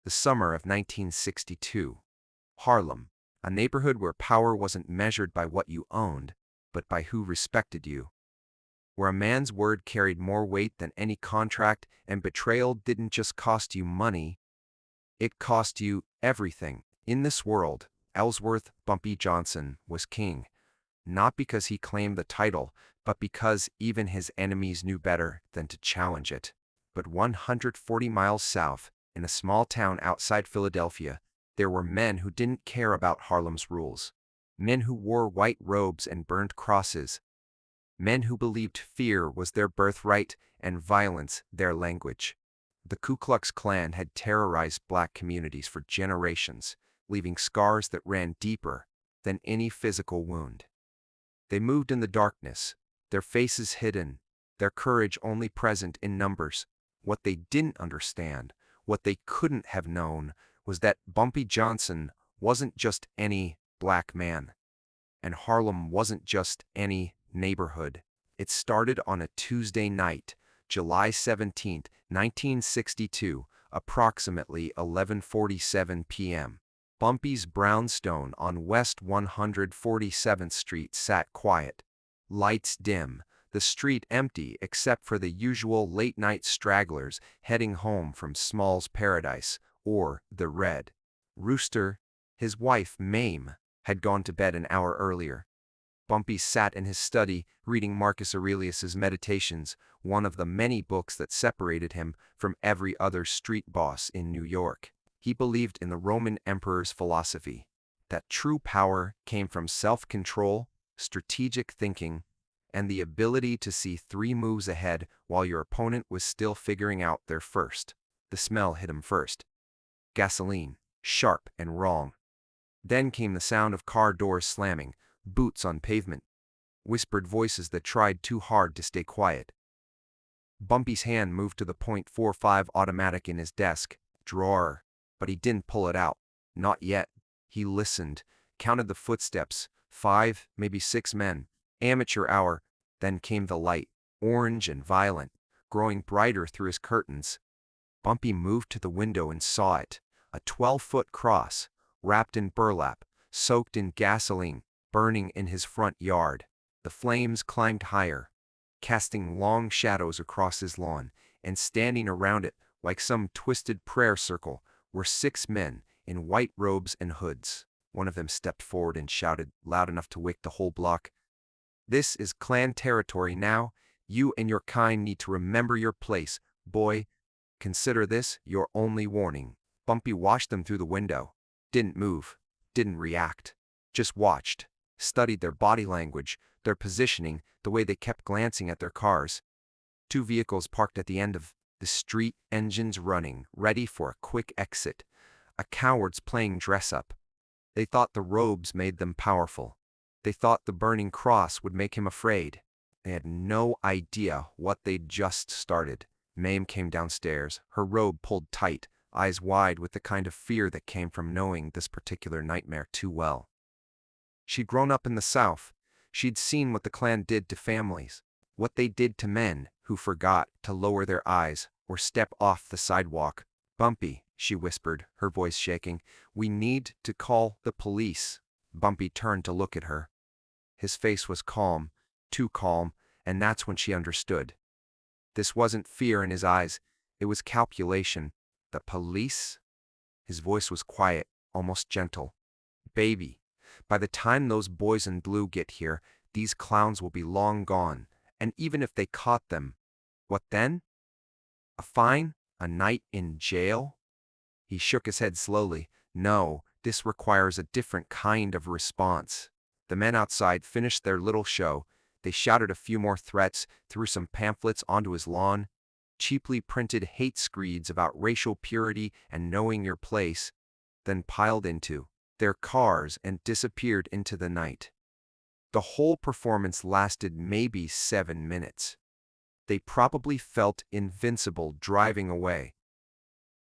The summer of 1962. Harlem, a neighborhood where power wasn't measured by what you owned, but by who respected you. Where a man's word carried more weight than any contract, and betrayal didn't just cost you money, it cost you everything. In this world, Ellsworth Bumpy Johnson was king, not because he claimed the title, but because even his enemies knew better than to challenge it. But 140 miles south, in a small town outside Philadelphia, there were men who didn't care about Harlem's rules. Men who wore white robes and burned crosses. Men who believed fear was their birthright and violence their language. The Ku Klux Klan had terrorized black communities for generations, leaving scars that ran deeper than any physical wound. They moved in the darkness, their faces hidden, their courage only present in numbers. What they didn't understand, what they couldn't have known, was that Bumpy Johnson wasn't just any black man. And Harlem wasn't just any neighborhood. It started on a Tuesday night, July 17, 1962, approximately 11:47 p.m. Bumpy's brownstone on West 147th Street sat quiet. Lights dim, the street empty except for the usual late-night stragglers heading home from Small's Paradise, or the Red Rooster. His wife, Mame, had gone to bed an hour earlier. Bumpy sat in his study, reading Marcus Aurelius's Meditations, one of the many books that separated him from every other street boss in New York. He believed in the Roman emperor's philosophy, that true power came from self-control, strategic thinking, and the ability to see 3 moves ahead while your opponent was still figuring out their first. The smell hit him first. Gasoline, sharp and wrong. Then came the sound of car doors slamming, boots on pavement, whispered voices that tried too hard to stay quiet. Bumpy's hand moved to the .45 automatic in his desk drawer, but he didn't pull it out. Not yet. He listened, counted the footsteps, 5, maybe 6 men. Amateur hour. Then came the light, orange and violent, growing brighter through his curtains. Bumpy moved to the window and saw it, a 12-foot cross, wrapped in burlap, soaked in gasoline, burning in his front yard. The flames climbed higher, casting long shadows across his lawn, and standing around it like some twisted prayer circle were 6 men in white robes and hoods. One of them stepped forward and shouted loud enough to wake the whole block. "This is Klan territory now. You and your kind need to remember your place, boy. Consider this your only warning." Bumpy watched them through the window. Didn't move, didn't react. Just watched, studied their body language, their positioning, the way they kept glancing at their cars. 2 vehicles parked at the end of the street, engines running, ready for a quick exit. A coward's playing dress-up. They thought the robes made them powerful. They thought the burning cross would make him afraid. They had no idea what they'd just started. Mame came downstairs, her robe pulled tight, eyes wide with the kind of fear that came from knowing this particular nightmare too well. She'd grown up in the South. She'd seen what the Klan did to families, what they did to men who forgot to lower their eyes or step off the sidewalk. "Bumpy," she whispered, her voice shaking, "we need to call the police." Bumpy turned to look at her. His face was calm, too calm, and that's when she understood. This wasn't fear in his eyes, it was calculation. "The police?" His voice was quiet, almost gentle. "Baby, by the time those boys in blue get here, these clowns will be long gone, and even if they caught them, what then? A fine? A night in jail?" He shook his head slowly. "No, this requires a different kind of response." The men outside finished their little show. They shouted a few more threats, threw some pamphlets onto his lawn, cheaply printed hate screeds about racial purity and knowing your place, then piled into their cars and disappeared into the night. The whole performance lasted maybe 7 minutes. They probably felt invincible driving away,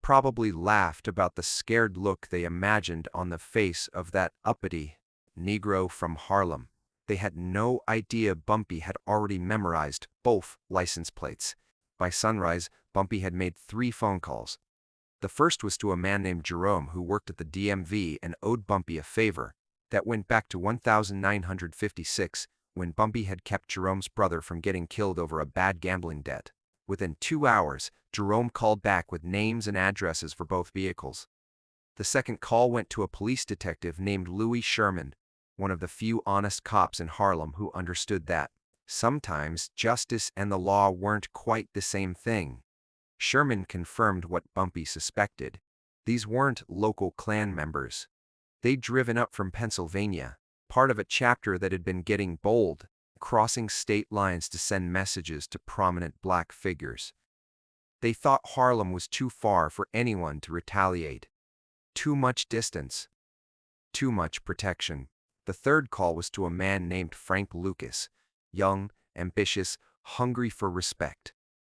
probably laughed about the scared look they imagined on the face of that uppity Negro from Harlem. They had no idea Bumpy had already memorized both license plates. By sunrise, Bumpy had made 3 phone calls. The first was to a man named Jerome who worked at the DMV and owed Bumpy a favor that went back to 1956, when Bumpy had kept Jerome's brother from getting killed over a bad gambling debt. Within 2 hours, Jerome called back with names and addresses for both vehicles. The second call went to a police detective named Louis Sherman, one of the few honest cops in Harlem who understood that sometimes justice and the law weren't quite the same thing. Sherman confirmed what Bumpy suspected. These weren't local Klan members. They'd driven up from Pennsylvania, part of a chapter that had been getting bold, crossing state lines to send messages to prominent black figures. They thought Harlem was too far for anyone to retaliate. Too much distance. Too much protection. The third call was to a man named Frank Lucas, young, ambitious, hungry for respect.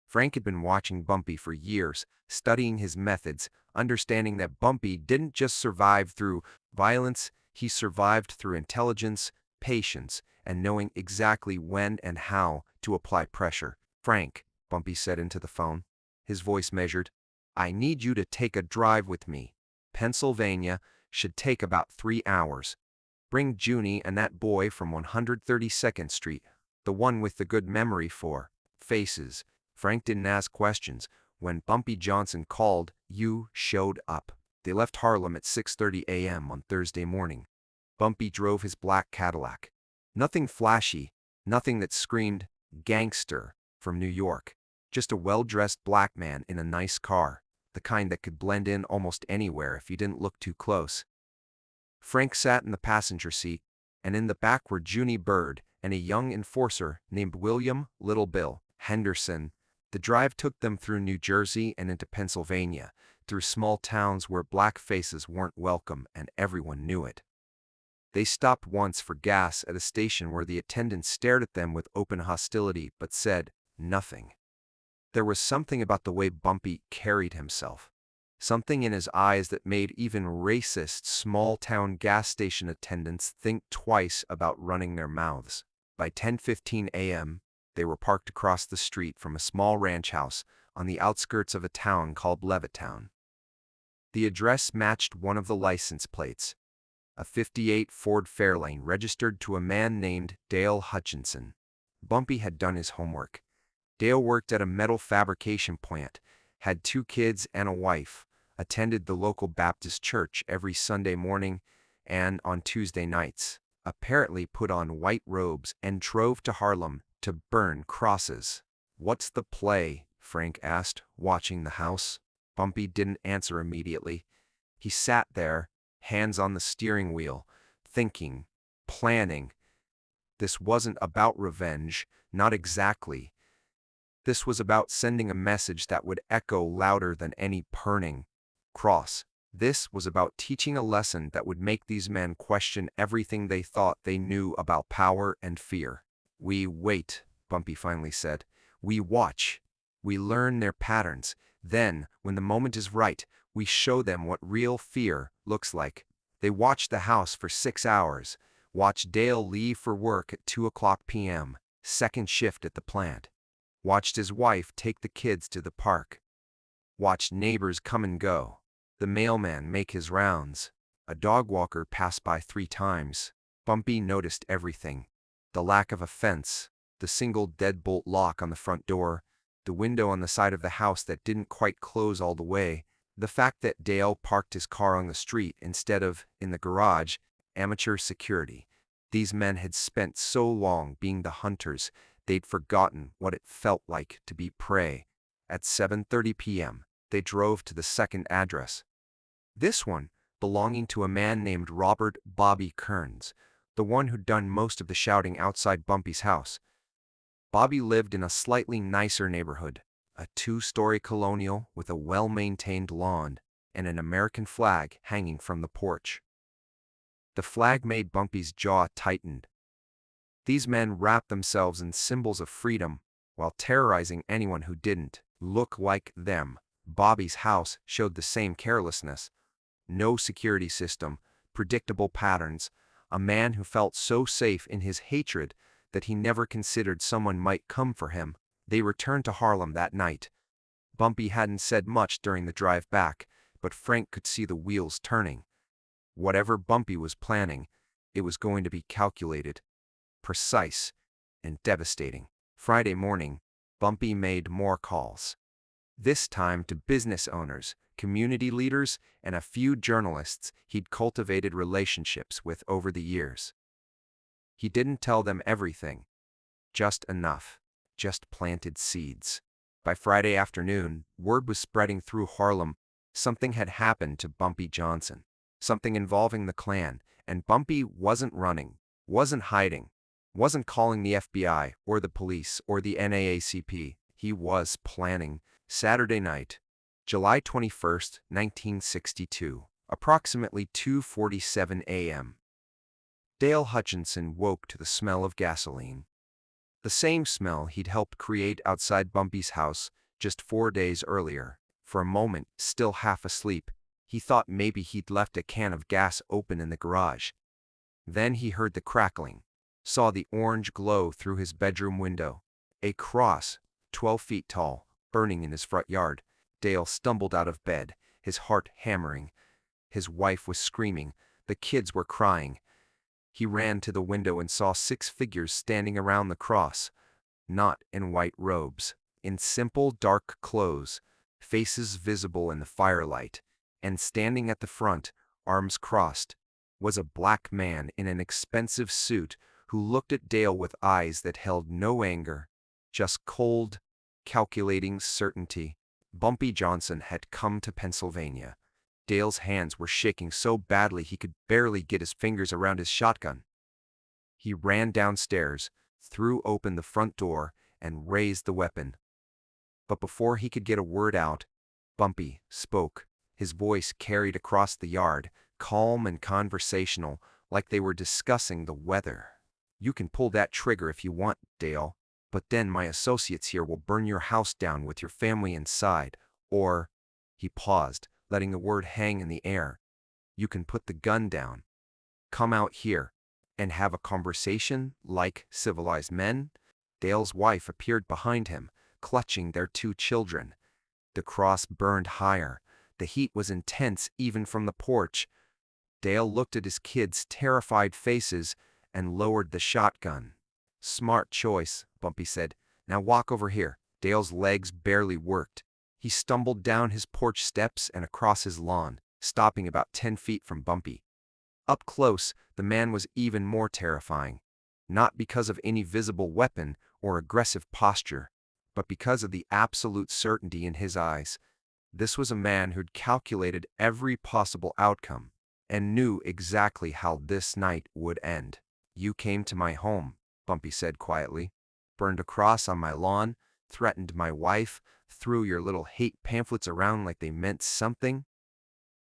Frank had been watching Bumpy for years, studying his methods, understanding that Bumpy didn't just survive through violence, he survived through intelligence, patience, and knowing exactly when and how to apply pressure. "Frank," Bumpy said into the phone, his voice measured, "I need you to take a drive with me. Pennsylvania should take about 3 hours. Bring Junie and that boy from 132nd Street, the one with the good memory for faces." Frank didn't ask questions. When Bumpy Johnson called, you showed up. They left Harlem at 6:30 a.m. on Thursday morning. Bumpy drove his black Cadillac. Nothing flashy, nothing that screamed gangster from New York. Just a well-dressed black man in a nice car, the kind that could blend in almost anywhere if you didn't look too close. Frank sat in the passenger seat, and in the back were Junie Bird and a young enforcer named William Little Bill Henderson. The drive took them through New Jersey and into Pennsylvania, through small towns where black faces weren't welcome and everyone knew it. They stopped once for gas at a station where the attendant stared at them with open hostility but said nothing. There was something about the way Bumpy carried himself, something in his eyes that made even racist small-town gas station attendants think twice about running their mouths. By 10:15 a.m., they were parked across the street from a small ranch house on the outskirts of a town called Levittown. The address matched one of the license plates, a '58 Ford Fairlane registered to a man named Dale Hutchinson. Bumpy had done his homework. Dale worked at a metal fabrication plant, had 2 kids and a wife, attended the local Baptist church every Sunday morning and on Tuesday nights, apparently put on white robes and drove to Harlem to burn crosses. "What's the play?" Frank asked, watching the house. Bumpy didn't answer immediately. He sat there, hands on the steering wheel, thinking, planning. This wasn't about revenge, not exactly. This was about sending a message that would echo louder than any burning cross. This was about teaching a lesson that would make these men question everything they thought they knew about power and fear. "We wait," Bumpy finally said. "We watch. We learn their patterns. Then, when the moment is right, we show them what real fear looks like." They watched the house for 6 hours, watched Dale leave for work at 2:00 p.m., second shift at the plant, watched his wife take the kids to the park, watched neighbors come and go, the mailman make his rounds, a dog walker pass by 3 times. Bumpy noticed everything: the lack of a fence, the single deadbolt lock on the front door, the window on the side of the house that didn't quite close all the way, the fact that Dale parked his car on the street instead of in the garage. Amateur security. These men had spent so long being the hunters, they'd forgotten what it felt like to be prey. At 7:30 p.m., they drove to the second address. This one, belonging to a man named Robert Bobby Kearns, the one who'd done most of the shouting outside Bumpy's house. Bobby lived in a slightly nicer neighborhood, a 2-story colonial with a well-maintained lawn and an American flag hanging from the porch. The flag made Bumpy's jaw tighten. These men wrapped themselves in symbols of freedom while terrorizing anyone who didn't look like them. Bobby's house showed the same carelessness. No security system, predictable patterns, a man who felt so safe in his hatred that he never considered someone might come for him. They returned to Harlem that night. Bumpy hadn't said much during the drive back, but Frank could see the wheels turning. Whatever Bumpy was planning, it was going to be calculated, precise, and devastating. Friday morning, Bumpy made more calls. This time to business owners, community leaders, and a few journalists he'd cultivated relationships with over the years. He didn't tell them everything, just enough, just planted seeds. By Friday afternoon, word was spreading through Harlem. Something had happened to Bumpy Johnson, something involving the Klan, and Bumpy wasn't running, wasn't hiding, wasn't calling the FBI or the police or the NAACP. He was planning. Saturday night, July 21st, 1962, approximately 2:47 a.m. Dale Hutchinson woke to the smell of gasoline. The same smell he'd helped create outside Bumpy's house just 4 days earlier. For a moment, still half asleep, he thought maybe he'd left a can of gas open in the garage. Then he heard the crackling, saw the orange glow through his bedroom window. A cross, 12 feet tall, burning in his front yard. Dale stumbled out of bed, his heart hammering. His wife was screaming. The kids were crying. He ran to the window and saw 6 figures standing around the cross, not in white robes, in simple dark clothes, faces visible in the firelight, and standing at the front, arms crossed, was a black man in an expensive suit who looked at Dale with eyes that held no anger, just cold, calculating certainty. Bumpy Johnson had come to Pennsylvania. Dale's hands were shaking so badly he could barely get his fingers around his shotgun. He ran downstairs, threw open the front door, and raised the weapon. But before he could get a word out, Bumpy spoke. His voice carried across the yard, calm and conversational, like they were discussing the weather. "You can pull that trigger if you want, Dale, but then my associates here will burn your house down with your family inside, or—" He paused, letting the word hang in the air. "You can put the gun down. Come out here and have a conversation like civilized men." Dale's wife appeared behind him, clutching their 2 children. The cross burned higher. The heat was intense even from the porch. Dale looked at his kids' terrified faces and lowered the shotgun. "Smart choice," Bumpy said. "Now walk over here." Dale's legs barely worked. He stumbled down his porch steps and across his lawn, stopping about 10 feet from Bumpy. Up close, the man was even more terrifying, not because of any visible weapon or aggressive posture, but because of the absolute certainty in his eyes. This was a man who'd calculated every possible outcome and knew exactly how this night would end. "You came to my home," Bumpy said quietly, "burned a cross on my lawn, threatened my wife, threw your little hate pamphlets around like they meant something."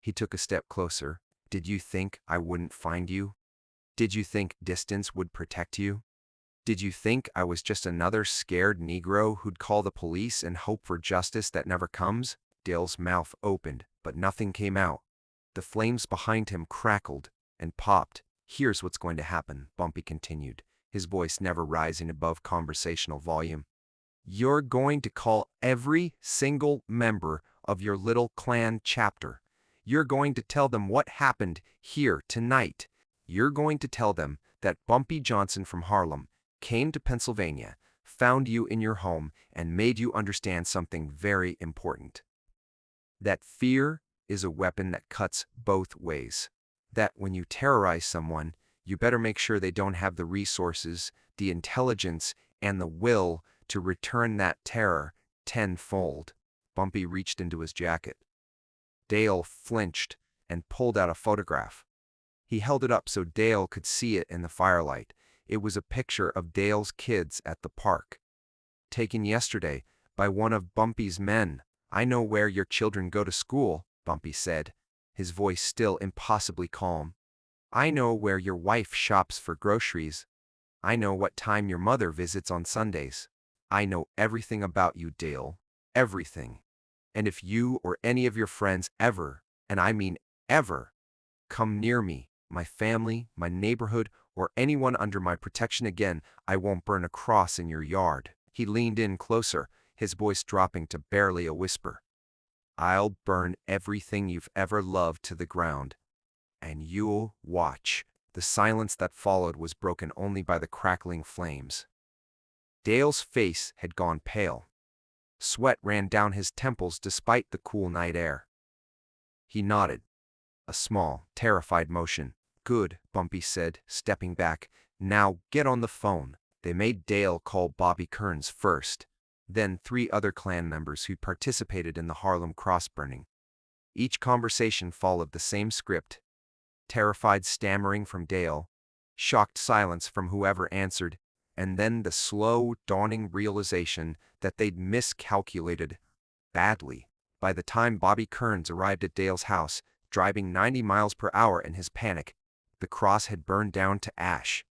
He took a step closer. "Did you think I wouldn't find you? Did you think distance would protect you? Did you think I was just another scared Negro who'd call the police and hope for justice that never comes?" Dale's mouth opened, but nothing came out. The flames behind him crackled and popped. "Here's what's going to happen," Bumpy continued, his voice never rising above conversational volume. "You're going to call every single member of your little Klan chapter. You're going to tell them what happened here tonight. You're going to tell them that Bumpy Johnson from Harlem came to Pennsylvania, found you in your home, and made you understand something very important. That fear is a weapon that cuts both ways. That when you terrorize someone, you better make sure they don't have the resources, the intelligence, and the will to return that terror tenfold." Bumpy reached into his jacket. Dale flinched and pulled out a photograph. He held it up so Dale could see it in the firelight. It was a picture of Dale's kids at the park. "Taken yesterday by one of Bumpy's men." "I know where your children go to school," Bumpy said, his voice still impossibly calm. "I know where your wife shops for groceries. I know what time your mother visits on Sundays. I know everything about you, Dale. Everything. And if you or any of your friends ever, and I mean ever, come near me, my family, my neighborhood, or anyone under my protection again, I won't burn a cross in your yard." He leaned in closer, his voice dropping to barely a whisper. I'll burn everything you've ever loved to the ground. And you'll watch. The silence that followed was broken only by the crackling flames. Dale's face had gone pale. Sweat ran down his temples despite the cool night air. He nodded. A small, terrified motion. "Good," Bumpy said, stepping back. "Now get on the phone." They made Dale call Bobby Kearns first, then 3 other Klan members who participated in the Harlem cross burning. Each conversation followed the same script: terrified stammering from Dale, shocked silence from whoever answered, and then the slow, dawning realization that they'd miscalculated badly. By the time Bobby Kearns arrived at Dale's house, driving 90 miles per hour in his panic, the cross had burned down to ash.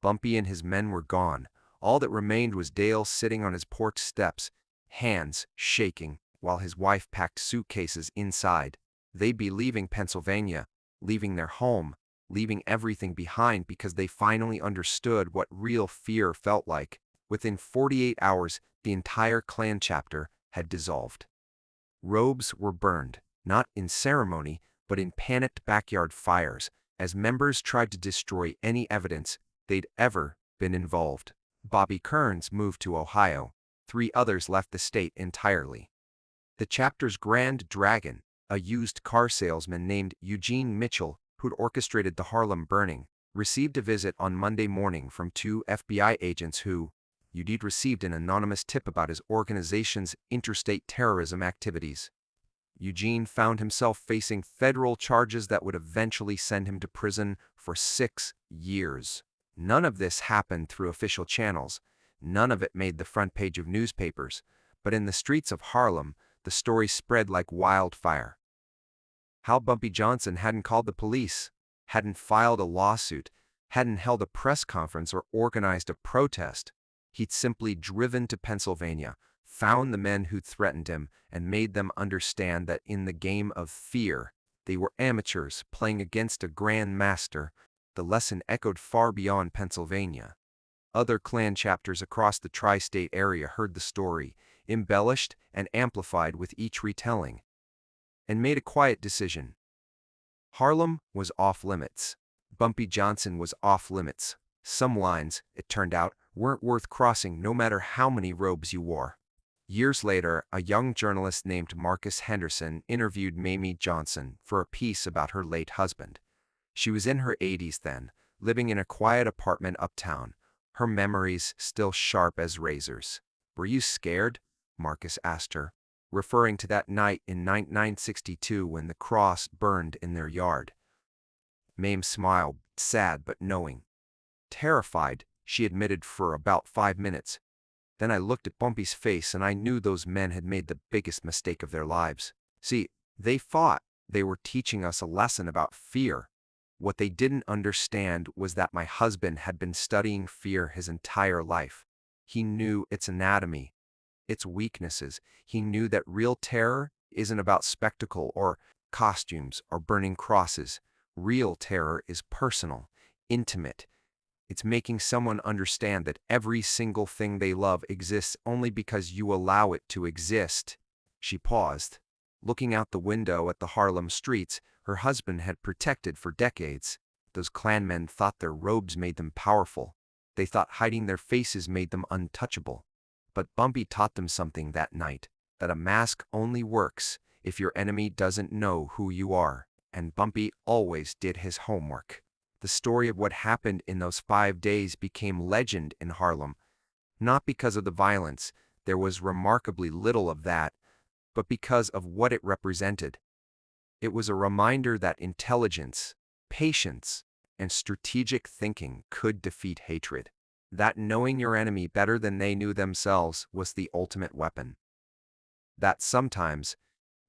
Bumpy and his men were gone. All that remained was Dale sitting on his porch steps, hands shaking, while his wife packed suitcases inside. They'd be leaving Pennsylvania, leaving their home, leaving everything behind because they finally understood what real fear felt like. Within 48 hours, the entire Klan chapter had dissolved. Robes were burned, not in ceremony, but in panicked backyard fires, as members tried to destroy any evidence they'd ever been involved. Bobby Kearns moved to Ohio. 3 others left the state entirely. The chapter's grand dragon, a used car salesman named Eugene Mitchell, who'd orchestrated the Harlem burning, received a visit on Monday morning from 2 FBI agents who, you'd received an anonymous tip about his organization's interstate terrorism activities. Eugene found himself facing federal charges that would eventually send him to prison for 6 years. None of this happened through official channels. None of it made the front page of newspapers. But in the streets of Harlem, the story spread like wildfire. How Bumpy Johnson hadn't called the police, hadn't filed a lawsuit, hadn't held a press conference or organized a protest. He'd simply driven to Pennsylvania, found the men who'd threatened him, and made them understand that in the game of fear, they were amateurs playing against a grand master. The lesson echoed far beyond Pennsylvania. Other Klan chapters across the tri-state area heard the story, embellished and amplified with each retelling, and made a quiet decision. Harlem was off-limits. Bumpy Johnson was off-limits. Some lines, it turned out, weren't worth crossing no matter how many robes you wore. Years later, a young journalist named Marcus Henderson interviewed Mamie Johnson for a piece about her late husband. She was in her 80s then, living in a quiet apartment uptown, her memories still sharp as razors. "Were you scared?" Marcus asked her, referring to that night in 1962 when the cross burned in their yard. Mame smiled, sad but knowing. "Terrified," she admitted, for about 5 minutes. Then I looked at Bumpy's face and I knew those men had made the biggest mistake of their lives. See, they thought they were teaching us a lesson about fear. What they didn't understand was that my husband had been studying fear his entire life. He knew its anatomy, its weaknesses. He knew that real terror isn't about spectacle or costumes or burning crosses. Real terror is personal, intimate. It's making someone understand that every single thing they love exists only because you allow it to exist. She paused. Looking out the window at the Harlem streets her husband had protected for decades. Those Klanmen thought their robes made them powerful. They thought hiding their faces made them untouchable. But Bumpy taught them something that night, that a mask only works if your enemy doesn't know who you are. And Bumpy always did his homework. The story of what happened in those 5 days became legend in Harlem, not because of the violence, there was remarkably little of that, but because of what it represented. It was a reminder that intelligence, patience, and strategic thinking could defeat hatred. That knowing your enemy better than they knew themselves was the ultimate weapon. That sometimes,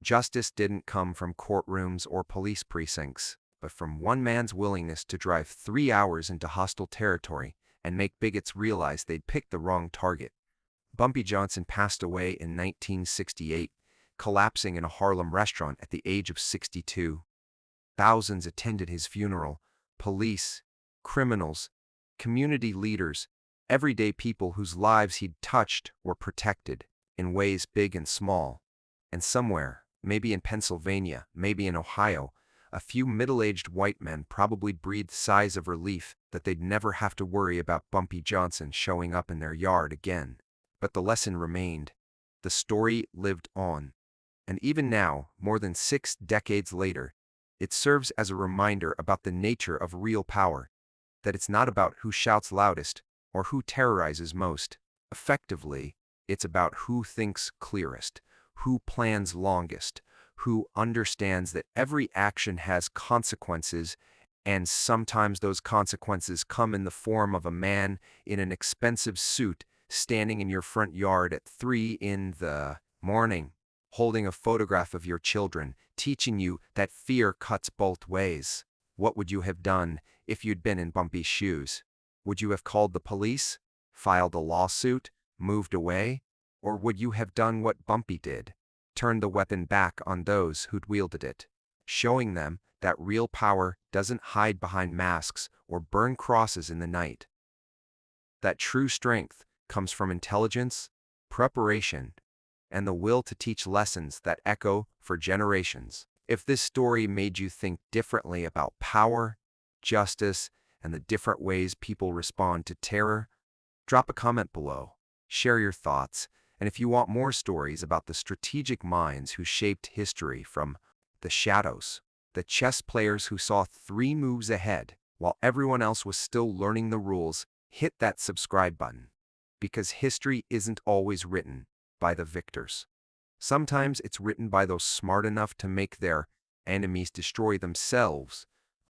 justice didn't come from courtrooms or police precincts, but from one man's willingness to drive 3 hours into hostile territory and make bigots realize they'd picked the wrong target. Bumpy Johnson passed away in 1968, collapsing in a Harlem restaurant at the age of 62. Thousands attended his funeral: police, criminals, community leaders, everyday people whose lives he'd touched or protected, in ways big and small. And somewhere, maybe in Pennsylvania, maybe in Ohio, a few middle-aged white men probably breathed sighs of relief that they'd never have to worry about Bumpy Johnson showing up in their yard again. But the lesson remained. The story lived on. And even now, more than 6 decades later, it serves as a reminder about the nature of real power, that it's not about who shouts loudest or who terrorizes most. Effectively, it's about who thinks clearest, who plans longest, who understands that every action has consequences, and sometimes those consequences come in the form of a man in an expensive suit standing in your front yard at 3 in the morning, holding a photograph of your children, teaching you that fear cuts both ways. What would you have done if you'd been in Bumpy's shoes? Would you have called the police, filed a lawsuit, moved away? Or would you have done what Bumpy did? Turned the weapon back on those who'd wielded it, showing them that real power doesn't hide behind masks or burn crosses in the night. That true strength comes from intelligence, preparation, and the will to teach lessons that echo for generations. If this story made you think differently about power, justice, and the different ways people respond to terror, drop a comment below, share your thoughts, and if you want more stories about the strategic minds who shaped history, from the shadows, the chess players who saw 3 moves ahead while everyone else was still learning the rules, hit that subscribe button. Because history isn't always written by the victors. Sometimes it's written by those smart enough to make their enemies destroy themselves